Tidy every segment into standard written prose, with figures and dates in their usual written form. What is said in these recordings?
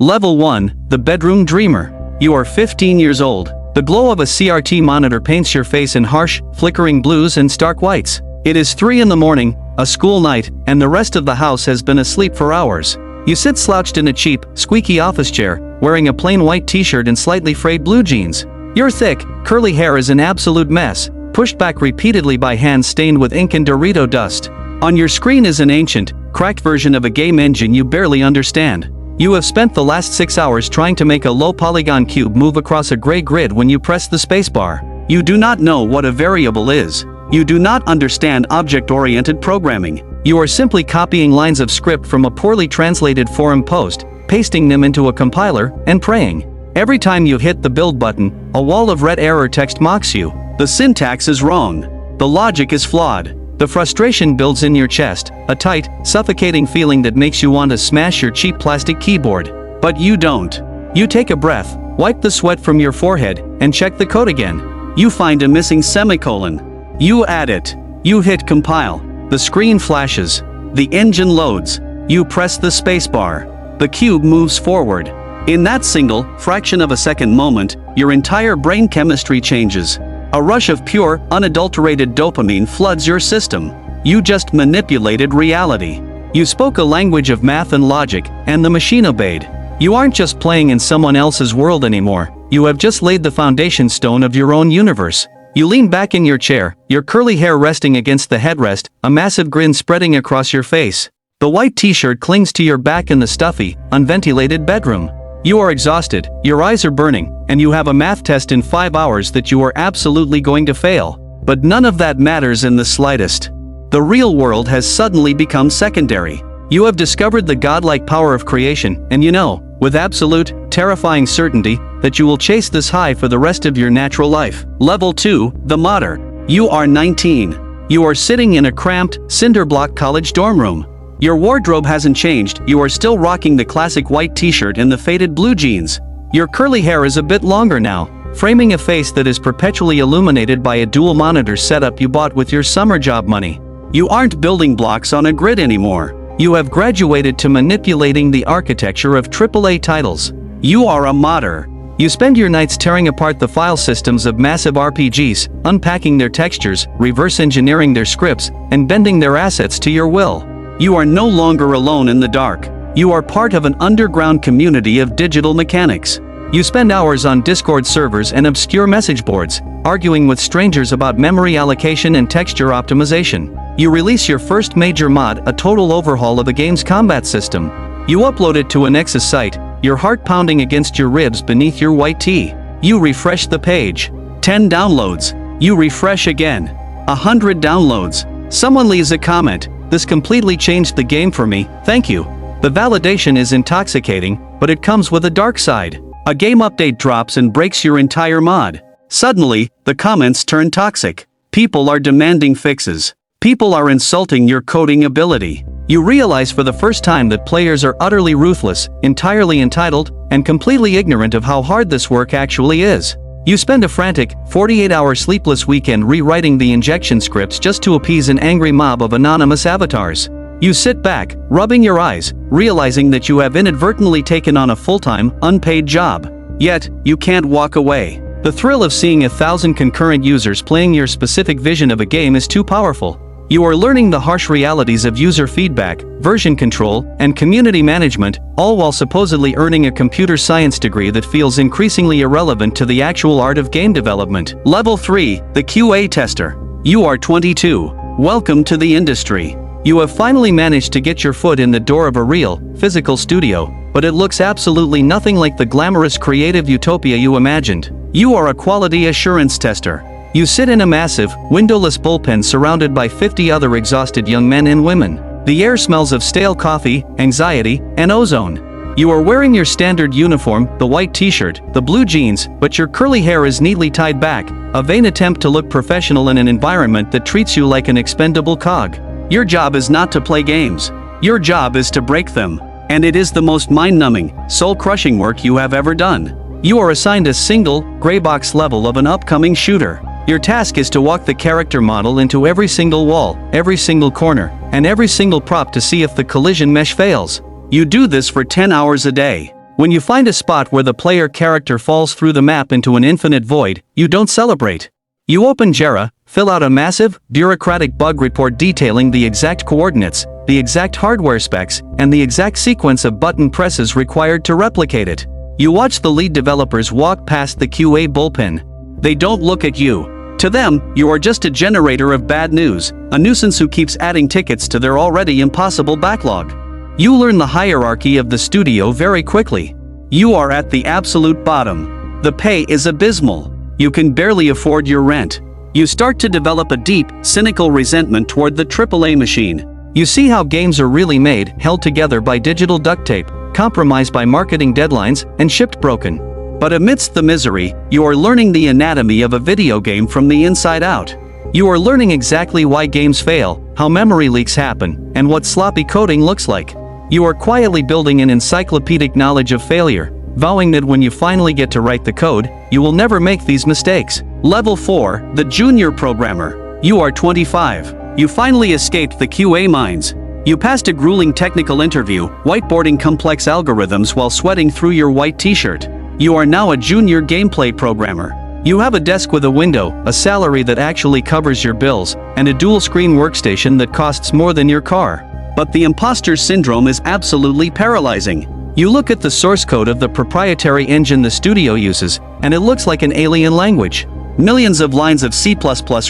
Level 1, the Bedroom Dreamer. You are 15 years old. The glow of a CRT monitor paints your face in harsh, flickering blues and stark whites. It is 3 in the morning, a school night, and the rest of the house has been asleep for hours. You sit slouched in a cheap, squeaky office chair, wearing a plain white t-shirt and slightly frayed blue jeans. Your thick, curly hair is an absolute mess, pushed back repeatedly by hands stained with ink and Dorito dust. On your screen is an ancient, cracked version of a game engine you barely understand. You have spent the last 6 hours trying to make a low-polygon cube move across a gray grid when you press the spacebar. You do not know what a variable is. You do not understand object-oriented programming. You are simply copying lines of script from a poorly translated forum post, pasting them into a compiler, and praying. Every time you hit the build button, a wall of red error text mocks you. The syntax is wrong. The logic is flawed. The frustration builds in your chest, a tight, suffocating feeling that makes you want to smash your cheap plastic keyboard. But you don't. You take a breath, wipe the sweat from your forehead, and check the code again. You find a missing semicolon. You add it. You hit compile. The screen flashes. The engine loads. You press the spacebar. The cube moves forward. In that single, fraction of a second moment, your entire brain chemistry changes. A rush of pure, unadulterated dopamine floods your system. You just manipulated reality. You spoke a language of math and logic, and the machine obeyed. You aren't just playing in someone else's world anymore. You have just laid the foundation stone of your own universe. You lean back in your chair, your curly hair resting against the headrest, a massive grin spreading across your face. The white t-shirt clings to your back in the stuffy, unventilated bedroom. You are exhausted, your eyes are burning, and you have a math test in 5 hours that you are absolutely going to fail. But none of that matters in the slightest. The real world has suddenly become secondary. You have discovered the godlike power of creation, and you know, with absolute, terrifying certainty, that you will chase this high for the rest of your natural life. Level 2, the Modder. You are 19. You are sitting in a cramped, cinder-block college dorm room. Your wardrobe hasn't changed, you are still rocking the classic white t-shirt and the faded blue jeans. Your curly hair is a bit longer now, framing a face that is perpetually illuminated by a dual monitor setup you bought with your summer job money. You aren't building blocks on a grid anymore. You have graduated to manipulating the architecture of AAA titles. You are a modder. You spend your nights tearing apart the file systems of massive RPGs, unpacking their textures, reverse engineering their scripts, and bending their assets to your will. You are no longer alone in the dark. You are part of an underground community of digital mechanics. You spend hours on Discord servers and obscure message boards, arguing with strangers about memory allocation and texture optimization. You release your first major mod, a total overhaul of the game's combat system. You upload it to a Nexus site, your heart pounding against your ribs beneath your white tee. You refresh the page. 10 downloads. You refresh again. 100 downloads. Someone leaves a comment. This completely changed the game for me, thank you. The validation is intoxicating, but it comes with a dark side. A game update drops and breaks your entire mod. Suddenly, the comments turn toxic. People are demanding fixes. People are insulting your coding ability. You realize for the first time that players are utterly ruthless, entirely entitled, and completely ignorant of how hard this work actually is. You spend a frantic, 48-hour sleepless weekend rewriting the injection scripts just to appease an angry mob of anonymous avatars. You sit back, rubbing your eyes, realizing that you have inadvertently taken on a full-time, unpaid job. Yet, you can't walk away. The thrill of seeing 1,000 concurrent users playing your specific vision of a game is too powerful. You are learning the harsh realities of user feedback, version control, and community management, all while supposedly earning a computer science degree that feels increasingly irrelevant to the actual art of game development. Level 3, the QA tester. You are 22. Welcome to the industry. You have finally managed to get your foot in the door of a real, physical studio, but it looks absolutely nothing like the glamorous creative utopia you imagined. You are a quality assurance tester. You sit in a massive, windowless bullpen surrounded by 50 other exhausted young men and women. The air smells of stale coffee, anxiety, and ozone. You are wearing your standard uniform, the white t-shirt, the blue jeans, but your curly hair is neatly tied back, a vain attempt to look professional in an environment that treats you like an expendable cog. Your job is not to play games. Your job is to break them. And it is the most mind-numbing, soul-crushing work you have ever done. You are assigned a single, gray box level of an upcoming shooter. Your task is to walk the character model into every single wall, every single corner, and every single prop to see if the collision mesh fails. You do this for 10 hours a day. When you find a spot where the player character falls through the map into an infinite void, you don't celebrate. You open Jera, fill out a massive, bureaucratic bug report detailing the exact coordinates, the exact hardware specs, and the exact sequence of button presses required to replicate it. You watch the lead developers walk past the QA bullpen. They don't look at you. To them, you are just a generator of bad news, a nuisance who keeps adding tickets to their already impossible backlog. You learn the hierarchy of the studio very quickly. You are at the absolute bottom. The pay is abysmal. You can barely afford your rent. You start to develop a deep, cynical resentment toward the AAA machine. You see how games are really made, held together by digital duct tape, compromised by marketing deadlines, and shipped broken. But amidst the misery, you are learning the anatomy of a video game from the inside out. You are learning exactly why games fail, how memory leaks happen, and what sloppy coding looks like. You are quietly building an encyclopedic knowledge of failure, vowing that when you finally get to write the code, you will never make these mistakes. Level 4, the Junior Programmer. You are 25. You finally escaped the QA mines. You passed a grueling technical interview, whiteboarding complex algorithms while sweating through your white t-shirt. You are now a junior gameplay programmer. You have a desk with a window, a salary that actually covers your bills, and a dual-screen workstation that costs more than your car. But the imposter syndrome is absolutely paralyzing. You look at the source code of the proprietary engine the studio uses, and it looks like an alien language. Millions of lines of C++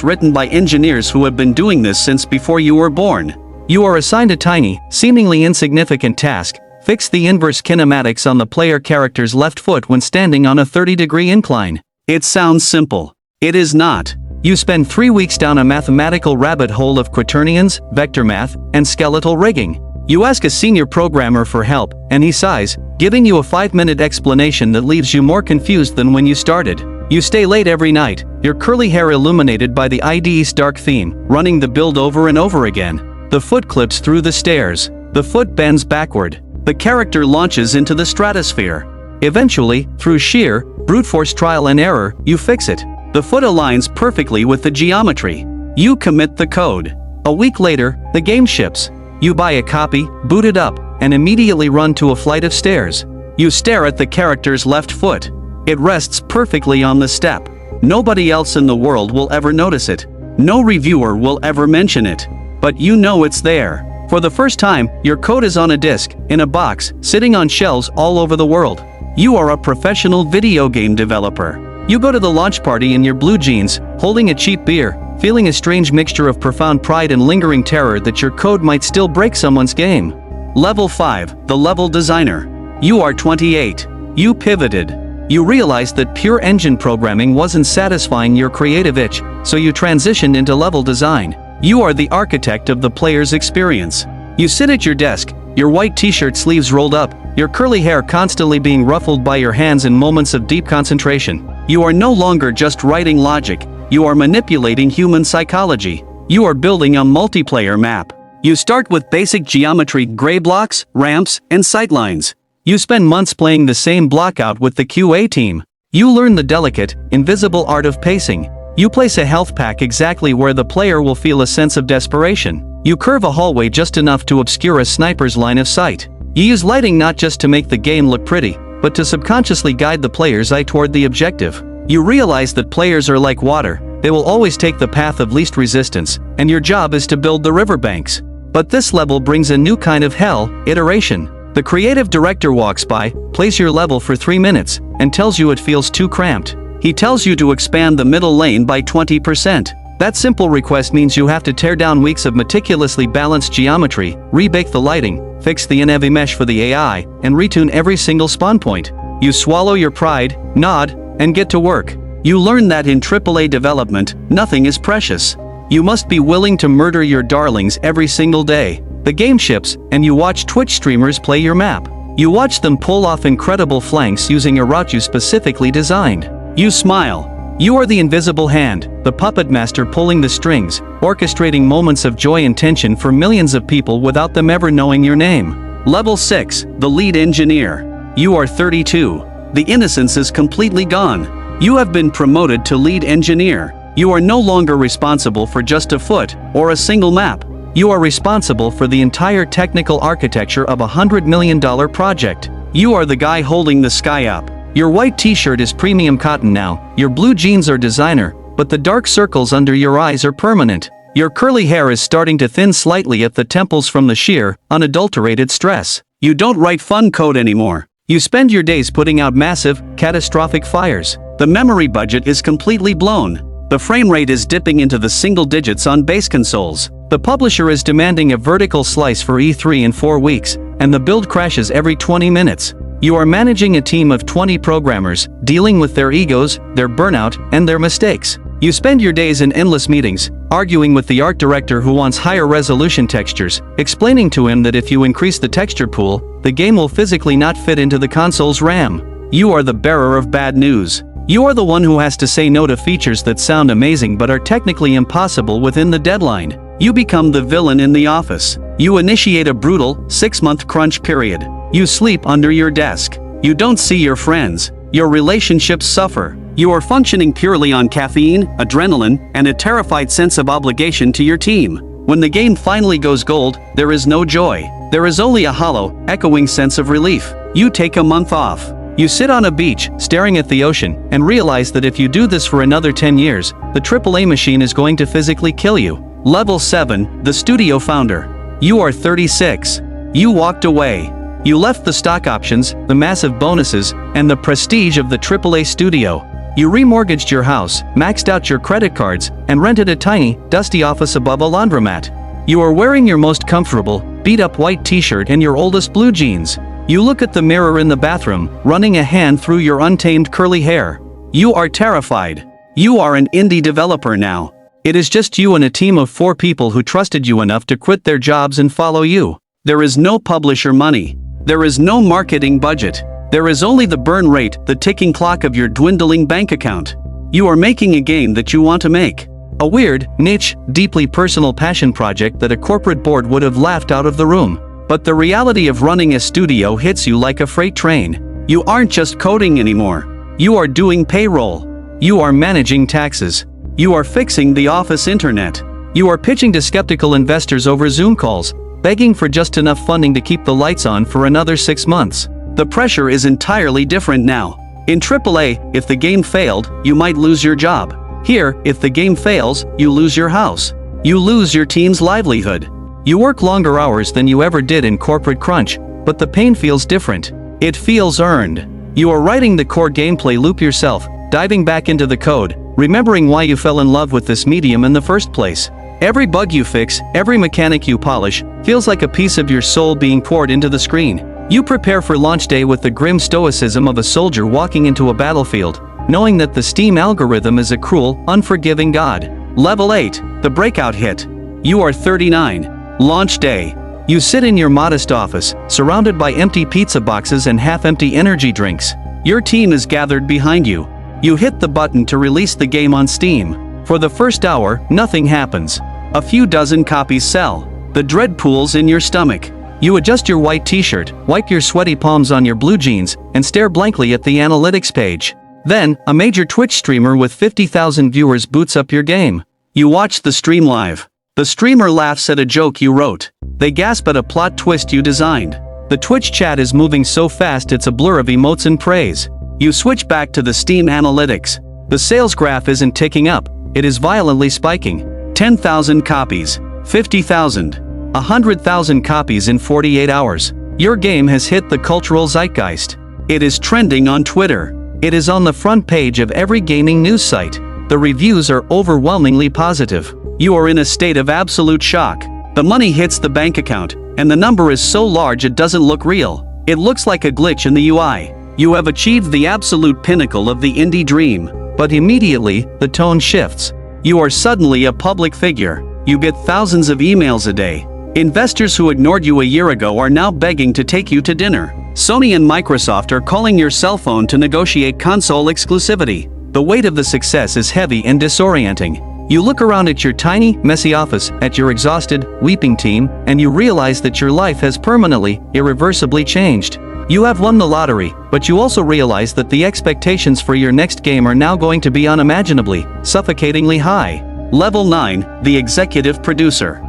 written by engineers who have been doing this since before you were born. You are assigned a tiny, seemingly insignificant task: fix the inverse kinematics on the player character's left foot when standing on a 30-degree incline. It sounds simple. It is not. You spend 3 weeks down a mathematical rabbit hole of quaternions, vector math, and skeletal rigging. You ask a senior programmer for help, and he sighs, giving you a 5-minute explanation that leaves you more confused than when you started. You stay late every night, your curly hair illuminated by the IDE's dark theme, running the build over and over again. The foot clips through the stairs. The foot bends backward. The character launches into the stratosphere. Eventually, through sheer, brute force trial and error, you fix it. The foot aligns perfectly with the geometry. You commit the code. A week later, the game ships. You buy a copy, boot it up, and immediately run to a flight of stairs. You stare at the character's left foot. It rests perfectly on the step. Nobody else in the world will ever notice it. No reviewer will ever mention it. But you know it's there. For the first time, your code is on a disk, in a box, sitting on shelves all over the world. You are a professional video game developer. You go to the launch party in your blue jeans, holding a cheap beer, feeling a strange mixture of profound pride and lingering terror that your code might still break someone's game. Level 5, the Level Designer. You are 28. You pivoted. You realized that pure engine programming wasn't satisfying your creative itch, so you transitioned into level design. You are the architect of the player's experience. You sit at your desk, your white t-shirt sleeves rolled up, your curly hair constantly being ruffled by your hands in moments of deep concentration. You are no longer just writing logic, you are manipulating human psychology. You are building a multiplayer map. You start with basic geometry, gray blocks, ramps, and sightlines. You spend months playing the same block out with the QA team. You learn the delicate, invisible art of pacing. You place a health pack exactly where the player will feel a sense of desperation. You curve a hallway just enough to obscure a sniper's line of sight. You use lighting not just to make the game look pretty, but to subconsciously guide the player's eye toward the objective. You realize that players are like water, they will always take the path of least resistance, and your job is to build the riverbanks. But this level brings a new kind of hell, iteration. The creative director walks by, plays your level for 3 minutes, and tells you it feels too cramped. He tells you to expand the middle lane by 20%. That simple request means you have to tear down weeks of meticulously balanced geometry, rebake the lighting, fix the NAV mesh for the AI, and retune every single spawn point. You swallow your pride, nod, and get to work. You learn that in AAA development, nothing is precious. You must be willing to murder your darlings every single day. The game ships, and you watch Twitch streamers play your map. You watch them pull off incredible flanks using a route you specifically designed. You smile. You are the invisible hand, the puppet master pulling the strings, orchestrating moments of joy and tension for millions of people without them ever knowing your name. Level 6, the Lead Engineer. You are 32. The innocence is completely gone. You have been promoted to Lead Engineer. You are no longer responsible for just a foot, or a single map. You are responsible for the entire technical architecture of a $100 million project. You are the guy holding the sky up. Your white t-shirt is premium cotton now, your blue jeans are designer, but the dark circles under your eyes are permanent. Your curly hair is starting to thin slightly at the temples from the sheer, unadulterated stress. You don't write fun code anymore. You spend your days putting out massive, catastrophic fires. The memory budget is completely blown. The frame rate is dipping into the single digits on base consoles. The publisher is demanding a vertical slice for E3 in 4 weeks, and the build crashes every 20 minutes. You are managing a team of 20 programmers, dealing with their egos, their burnout, and their mistakes. You spend your days in endless meetings, arguing with the art director who wants higher resolution textures, explaining to him that if you increase the texture pool, the game will physically not fit into the console's RAM. You are the bearer of bad news. You are the one who has to say no to features that sound amazing but are technically impossible within the deadline. You become the villain in the office. You initiate a brutal, 6-month crunch period. You sleep under your desk. You don't see your friends. Your relationships suffer. You are functioning purely on caffeine, adrenaline, and a terrified sense of obligation to your team. When the game finally goes gold, there is no joy. There is only a hollow, echoing sense of relief. You take a month off. You sit on a beach, staring at the ocean, and realize that if you do this for another 10 years, the AAA machine is going to physically kill you. Level 7, the studio founder. You are 36. You walked away. You left the stock options, the massive bonuses, and the prestige of the AAA studio. You remortgaged your house, maxed out your credit cards, and rented a tiny, dusty office above a laundromat. You are wearing your most comfortable, beat-up white t-shirt and your oldest blue jeans. You look at the mirror in the bathroom, running a hand through your untamed curly hair. You are terrified. You are an indie developer now. It is just you and a team of 4 people who trusted you enough to quit their jobs and follow you. There is no publisher money. There is no marketing budget. There is only the burn rate, the ticking clock of your dwindling bank account. You are making a game that you want to make. A weird, niche, deeply personal passion project that a corporate board would have laughed out of the room. But the reality of running a studio hits you like a freight train. You aren't just coding anymore. You are doing payroll. You are managing taxes. You are fixing the office internet. You are pitching to skeptical investors over Zoom calls, begging for just enough funding to keep the lights on for another 6 months. The pressure is entirely different now. In AAA, if the game failed, you might lose your job. Here, if the game fails, you lose your house. You lose your team's livelihood. You work longer hours than you ever did in corporate crunch, but the pain feels different. It feels earned. You are writing the core gameplay loop yourself, diving back into the code, remembering why you fell in love with this medium in the first place. Every bug you fix, every mechanic you polish, feels like a piece of your soul being poured into the screen. You prepare for launch day with the grim stoicism of a soldier walking into a battlefield, knowing that the Steam algorithm is a cruel, unforgiving god. Level 8, the breakout hit. You are 39. Launch day. You sit in your modest office, surrounded by empty pizza boxes and half-empty energy drinks. Your team is gathered behind you. You hit the button to release the game on Steam. For the first hour, nothing happens. A few dozen copies sell. The dread pools in your stomach. You adjust your white t-shirt, wipe your sweaty palms on your blue jeans, and stare blankly at the analytics page. Then, a major Twitch streamer with 50,000 viewers boots up your game. You watch the stream live. The streamer laughs at a joke you wrote. They gasp at a plot twist you designed. The Twitch chat is moving so fast it's a blur of emotes and praise. You switch back to the Steam analytics. The sales graph isn't ticking up, it is violently spiking. 10,000 copies, 50,000, 100,000 copies in 48 hours. Your game has hit the cultural zeitgeist. It is trending on Twitter. It is on the front page of every gaming news site. The reviews are overwhelmingly positive. You are in a state of absolute shock. The money hits the bank account, and the number is so large it doesn't look real. It looks like a glitch in the UI. You have achieved the absolute pinnacle of the indie dream, but immediately, the tone shifts. You are suddenly a public figure. You get thousands of emails a day. Investors who ignored you a year ago are now begging to take you to dinner. Sony and Microsoft are calling your cell phone to negotiate console exclusivity. The weight of the success is heavy and disorienting. You look around at your tiny, messy office, at your exhausted, weeping team, and you realize that your life has permanently, irreversibly changed. You have won the lottery, but you also realize that the expectations for your next game are now going to be unimaginably, suffocatingly high. Level 9, the executive producer.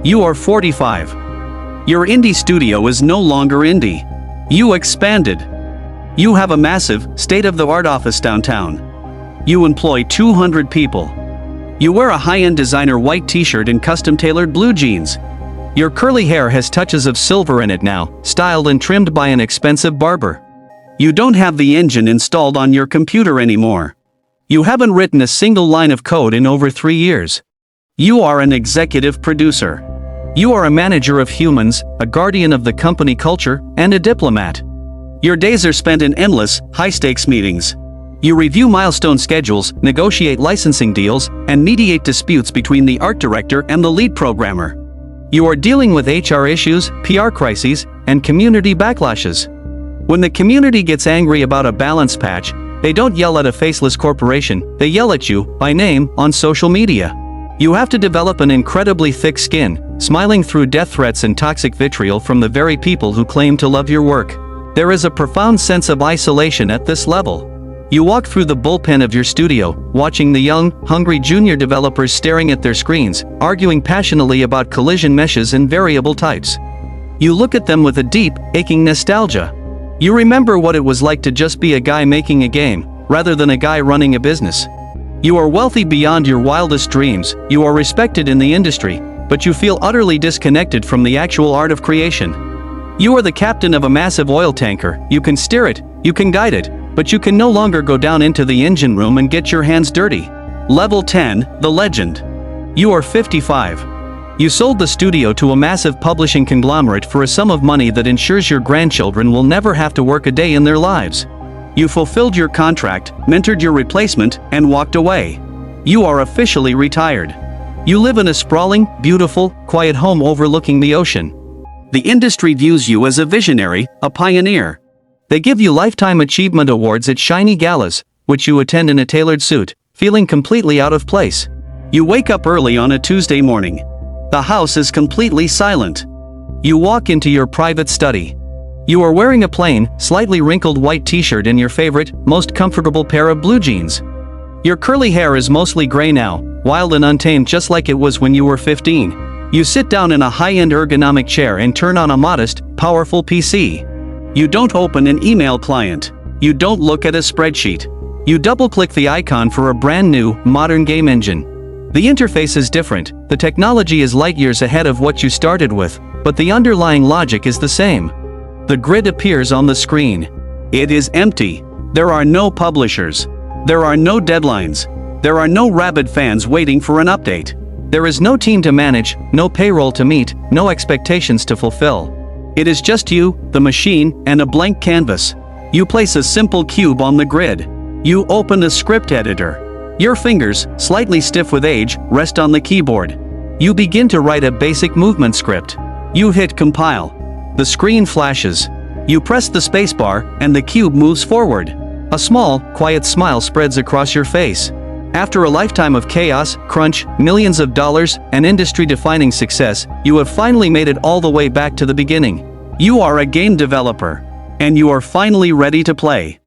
You are 45. Your indie studio is no longer indie. You expanded. You have a massive, state-of-the-art office downtown. You employ 200 people. You wear a high-end designer white t-shirt and custom-tailored blue jeans. Your curly hair has touches of silver in it now, styled and trimmed by an expensive barber. You don't have the engine installed on your computer anymore. You haven't written a single line of code in over 3 years. You are an executive producer. You are a manager of humans, a guardian of the company culture, and a diplomat. Your days are spent in endless, high-stakes meetings. You review milestone schedules, negotiate licensing deals, and mediate disputes between the art director and the lead programmer. You are dealing with HR issues, PR crises, and community backlashes. When the community gets angry about a balance patch, they don't yell at a faceless corporation, they yell at you, by name, on social media. You have to develop an incredibly thick skin, smiling through death threats and toxic vitriol from the very people who claim to love your work. There is a profound sense of isolation at this level. You walk through the bullpen of your studio, watching the young, hungry junior developers staring at their screens, arguing passionately about collision meshes and variable types. You look at them with a deep, aching nostalgia. You remember what it was like to just be a guy making a game, rather than a guy running a business. You are wealthy beyond your wildest dreams, you are respected in the industry, but you feel utterly disconnected from the actual art of creation. You are the captain of a massive oil tanker, you can steer it, you can guide it, but you can no longer go down into the engine room and get your hands dirty. Level 10, The Legend. You are 55. You sold the studio to a massive publishing conglomerate for a sum of money that ensures your grandchildren will never have to work a day in their lives. You fulfilled your contract, mentored your replacement, and walked away. You are officially retired. You live in a sprawling, beautiful, quiet home overlooking the ocean. The industry views you as a visionary, a pioneer. They give you lifetime achievement awards at shiny galas, which you attend in a tailored suit, feeling completely out of place. You wake up early on a Tuesday morning. The house is completely silent. You walk into your private study. You are wearing a plain, slightly wrinkled white t-shirt and your favorite, most comfortable pair of blue jeans. Your curly hair is mostly gray now, wild and untamed just like it was when you were 15. You sit down in a high-end ergonomic chair and turn on a modest, powerful PC. You don't open an email client. You don't look at a spreadsheet. You double-click the icon for a brand new, modern game engine. The interface is different, the technology is light years ahead of what you started with, but the underlying logic is the same. The grid appears on the screen. It is empty. There are no publishers. There are no deadlines. There are no rabid fans waiting for an update. There is no team to manage, no payroll to meet, no expectations to fulfill. It is just you, the machine, and a blank canvas. You place a simple cube on the grid. You open a script editor. Your fingers, slightly stiff with age, rest on the keyboard. You begin to write a basic movement script. You hit compile. The screen flashes. You press the spacebar, and the cube moves forward. A small, quiet smile spreads across your face. After a lifetime of chaos, crunch, millions of dollars, and industry-defining success, you have finally made it all the way back to the beginning. You are a game developer. And you are finally ready to play.